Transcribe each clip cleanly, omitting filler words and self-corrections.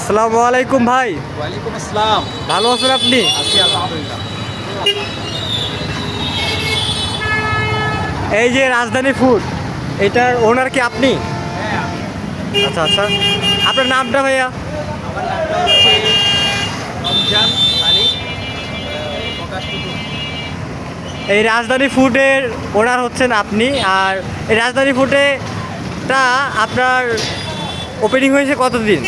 আসসালামু আলাইকুম ভাই। ওয়ালাইকুম আসসালাম। ভালো আছেন আপনি? আছি আলহামদুলিল্লাহ। এই যে রাজধানী ফুড, এটার ওনার কি আপনি? হ্যাঁ, আমি। আচ্ছা আচ্ছা, আপনার নামটা ভাইয়া? আমার নামটা হচ্ছে রমজান আলী প্রকাশ টুটু। এই রাজধানী ফুডের ওনার হচ্ছেন আপনি। আর এই রাজধানী ফুডেটা আপনার ওপেনিং হয়েছে কতদিন?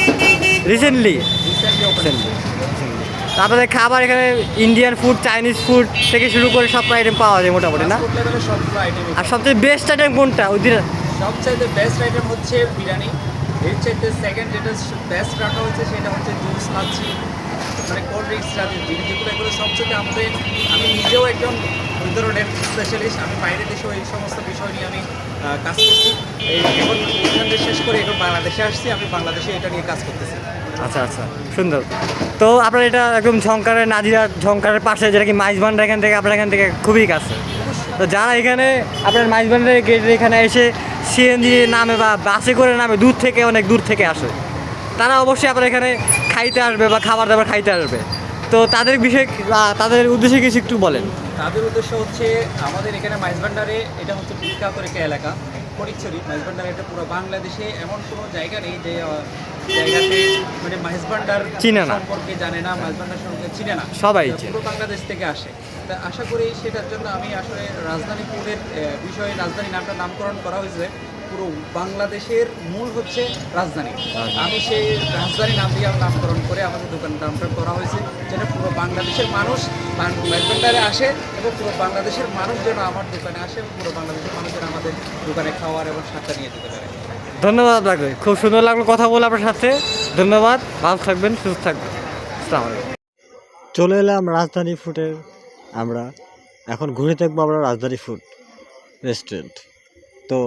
রিসেন্টলি? Recently open. আপনাদের খাবার এখানে ইন্ডিয়ান ফুড, চাইনিজ ফুড থেকে শুরু করে সব আইটেম পাওয়া যায় মোটামুটি না? লেভেলের সবগুলো আইটেম। আর সবচেয়ে বেস্ট আইটেম কোনটা ওই দিন? সবচাইতে বেস্ট আইটেম হচ্ছে বিরিয়ানি। এর চাইতে সেকেন্ড যেটা বেস্ট রাখা হচ্ছে সেটা হচ্ছে জুস, লাচ্ছি, মানে কোল্ড ড্রিঙ্কস রাখি যেগুলো এগুলো সবচেয়ে আমি নিজেও একজন ওই ধরনের স্পেশালিস্ট। আমি বাইরের দেশেও এই সমস্ত বিষয় নিয়ে আমি কাজ করছি। এখন ওখানে শেষ করে এখন বাংলাদেশে আসছি, আমি বাংলাদেশে এটা নিয়ে কাজ করতেছি। আচ্ছা আচ্ছা, সুন্দর। তো আপনার এটা একদম ঝংকারের নাজিরার ঝংকারের পাশে, যেটা কি মাইজবান্ডার এখান থেকে আপনার এখান থেকে খুবই কাছে। তো যারা এখানে আপনার মাইজবান্ডারের গেটের এখানে এসে সিএনজি নামে বা বাসে করে নামে দূর থেকে, অনেক দূর থেকে আসে, তারা অবশ্যই আপনার এখানে খাইতে আসবে বা খাবার দাবার খাইতে আসবে। তো তাদের বিষয়ে তাদের উদ্দেশ্যে কিছু একটু বলেন। তাদের উদ্দেশ্য হচ্ছে আমাদের এখানে মাইজবান্ডারে এটা হচ্ছে বিখ্যাত একটা এলাকা ফটিকছড়ি। মাইজবান্ডার এটা পুরো বাংলাদেশে এমন কোনো জায়গা নেই যে জায়গাতে মানে মাইজবান্ডার চিনে না, সম্পর্কে জানে না, মাইজবান্ডার সম্পর্কে চিনে না, সবাই পুরো বাংলাদেশ থেকে আসে। তা আশা করি সেটার জন্য আমি আসলে রাজধানী ফুডের বিষয়ে রাজধানী নামটা নামকরণ করা হয়েছে। পুরো বাংলাদেশের মূল হচ্ছে রাজধানী। আমি সেই রাজধানী নাম দিয়ে নামকরণ করে আমাদের দোকানের নামটা করা হয়েছে, যেটা পুরো বাংলাদেশের মানুষ মাইজবান্ডারে আসে এবং পুরো বাংলাদেশের মানুষ যেন আমার দোকানে আসে এবং পুরো বাংলাদেশের মানুষ যেন আমাদের দোকানে খাওয়ার এবং স্বাদটা নিয়ে যেতে পারে। ধন্যবাদ আপনাকে, খুব সুন্দর লাগলো কথা বলে আপনার সাথে। ধন্যবাদ, ভালো থাকবেন, সুস্থ থাকবেন। আসসালামু আলাইকুম। চলে এলাম রাজধানী ফুডের। আমরা এখন ঘুরে দেখবো আমরা রাজধানী ফুড রেস্টুরেন্ট। তো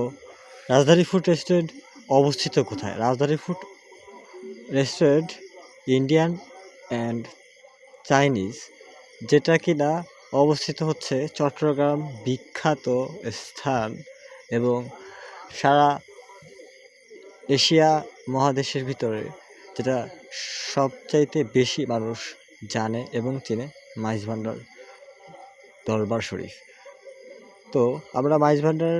রাজধানী ফুড রেস্টুরেন্ট অবস্থিত কোথায়? রাজধানী food restaurant Indian and Chinese, যেটা কিনা অবস্থিত হচ্ছে চট্টগ্রাম, বিখ্যাত স্থান এবং সারা এশিয়া মহাদেশের ভিতরে যেটা সবচাইতে বেশি মানুষ জানে এবং চেনে, মাইজভান্ডার দরবার শরীফ। তো আমরা মাইজভান্ডার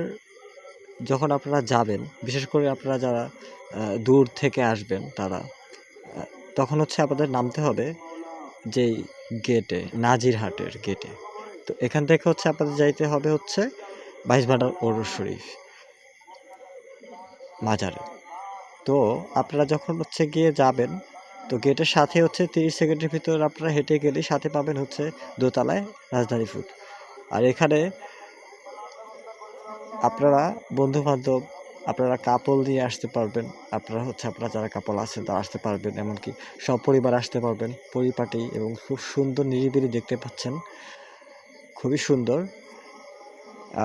যখন আপনারা যাবেন, বিশেষ করে আপনারা যারা দূর থেকে আসবেন তারা, তখন হচ্ছে আপনাদের নামতে হবে যেই গেটে, নাজিরহাটের গেটে। তো এখান থেকে হচ্ছে আপনাদের যাইতে হবে হচ্ছে মাইজভান্ডার ওরস শরীফ মাজারে। তো আপনারা যখন হচ্ছে গিয়ে যাবেন, তো গেটের সাথে হচ্ছে 30 সেকেন্ডের ভিতর আপনারা হেঁটে গেলে সাথে পাবেন হচ্ছে দোতলায় রাজধানী ফুড। আর এখানে আপনারা বন্ধু বান্ধব, আপনারা কাপল নিয়ে আসতে পারবেন। আপনারা হচ্ছে আপনারা যারা কাপল আছেন তারা আসতে পারবেন, এমনকি সব পরিবার আসতে পারবেন, পরিপাটি এবং খুব সুন্দর নিরিবিলি দেখতে পাচ্ছেন, খুবই সুন্দর।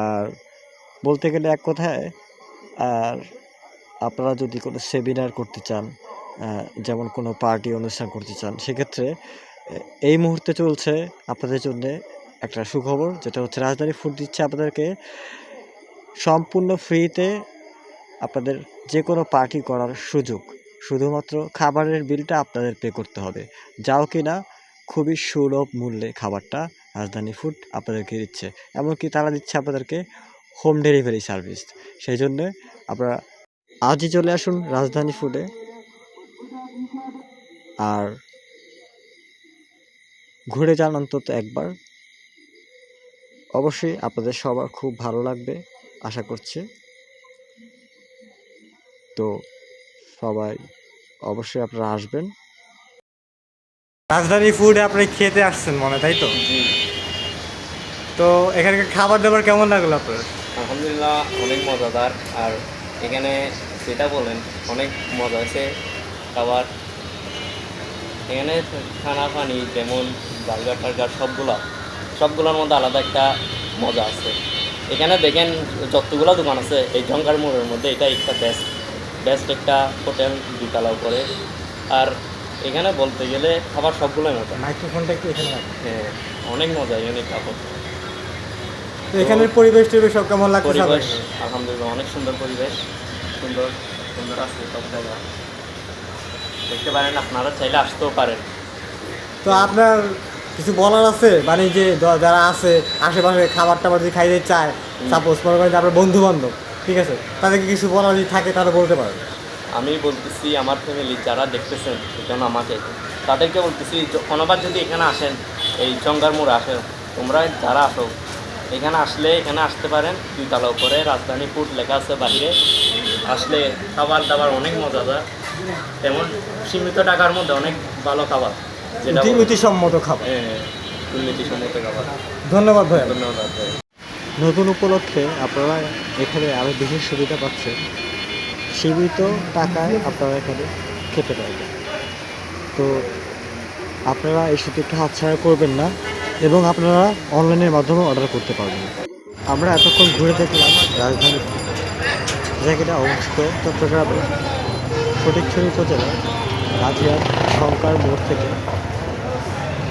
আর বলতে গেলে এক কথায়, আর আপনারা যদি কোনো সেমিনার করতে চান, যেমন কোনো পার্টি অনুষ্ঠান করতে চান, সেক্ষেত্রে এই মুহূর্তে চলছে আপনাদের জন্য একটা সুখবর, যেটা হচ্ছে রাজধানী ফুড দিচ্ছে আপনাদেরকে সম্পূর্ণ ফ্রিতে আপনাদের যে কোনো পার্টি করার সুযোগ। শুধুমাত্র খাবারের বিলটা আপনাদের পে করতে হবে, যাও কি না খুবই সুলভ মূল্যে খাবারটা রাজধানী ফুড আপনাদেরকে দিচ্ছে। এমনকি তারা দিচ্ছে আপনাদেরকে হোম ডেলিভারি সার্ভিস। সেই জন্যে আপনারা আজই চলে আসুন রাজধানী ফুডে। আর ঘুরে যান অন্তত একবার, অবশ্যই আপনাদের সবার খুব ভালো লাগবে আশা করছি। তো সবাই অবশ্যই আপনারা আসবেন। রাজধানী ফুডে আপনি খেতে আসছেন মনে, তাই তো? তো এখানকার খাবার দাবার কেমন লাগলো আপনার? আলহামদুলিল্লাহ, অনেক মজাদার। আর এখানে যেটা বলেন অনেক মজা আছে খাবার। এখানে খানা পানি যেমন বার্গার টার্গার সবগুলোর মধ্যে আলাদা একটা মজা আছে। এখানে দেখেন যতগুলো দোকান আছে এই ঝংকার মোড়ের মধ্যে এটা একটা বেস্ট একটা হোটেল, দুতলা উপরে। আর এখানে বলতে গেলে খাবার সবগুলোই মজা। মাইক্রোফোনটা একটু এখানে রাখুন। হ্যাঁ, অনেক মজা এখানে খাবার। তো এখানের পরিবেশ টরিবেশ সব কেমন লাগছে? পরিবেশ আলহামদুলিল্লাহ অনেক সুন্দর পরিবেশ, সুন্দর সুন্দর আছে সব জায়গা। দেখতে পারেন, আপনারা চাইলে আসতেও পারেন। তো আপনার কিছু বলার আছে মানে যে যারা আছে আশেপাশে খাবার টাবার যদি খাইতে চায়, সাপোজ মনে করেন যে আপনার বন্ধু বান্ধব, ঠিক আছে, তাদেরকে কিছু বলার যদি থাকে তাহলে বলতে পারেন। আমি বলতেছি আমার ফ্যামিলি যারা দেখতেছেন এখন আমাকে, তাদেরকে বলতেছি কোনোবার যদি এখানে আসেন, এই জঙ্গার মোড়ে আসেন, তোমরা যারা আসো এখানে আসলে এখানে আসতে পারেন। 2 তলা উপরে রাজধানী ফুড লেখা আছে বাইরে। আসলে খাবার দাবার অনেক মজাদার, তেমন সীমিত টাকার মধ্যে অনেক ভালো খাবার, যেটা নীতিসম্মত খাবার। দুর্নীতিসম্মত খাবার। ধন্যবাদ ভাই। ধন্যবাদ ভাই। নতুন উপলক্ষে আপনারা এখানে আরও বিশেষ সুবিধা পাচ্ছেন, সীমিত টাকায় আপনারা এখানে খেতে পারবেন। তো আপনারা এই সুযোগটা হাতছাড়া করবেন না এবং আপনারা অনলাইনের মাধ্যমে অর্ডার করতে পারবেন। আমরা এতক্ষণ ঘুরে দেখলাম রাজধানী, জায়গাটা অবস্থিত চট্টগ্রামের ফটিকছড়ি উপজেলার রাজিয়ার শঙ্কার মোড় থেকে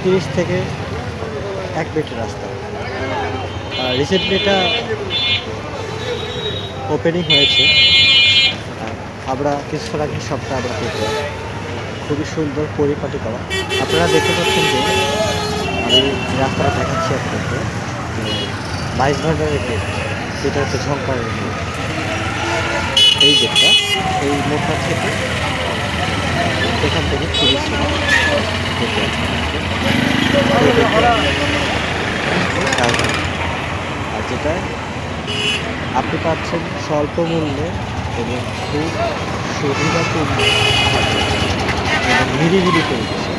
30 থেকে 1 মিনিটের রাস্তা। রিসেন্টলি এটা ওপেনিং হয়েছে। আমরা কিছুক্ষণ আগে সবটা আমরা দেখলাম, খুবই সুন্দর পরিপাটি করা। আপনারা দেখতে পাচ্ছেন যে আমি রাস্তাটা দেখাচ্ছি আপনাকে, 22 ভান্ডারের গেট, যেটা হচ্ছে ঝঙ্কারের গেট। এই গেটটা, এই মোড়টা থেকে এখান থেকে 30 মিনিট যেতে আর যেটা আপনি পাচ্ছেন স্বল্প মূল্যে এবং খুব সুবিধাপূর্ণ খাদ্য এবং নিরিবিলি পরিবেশে।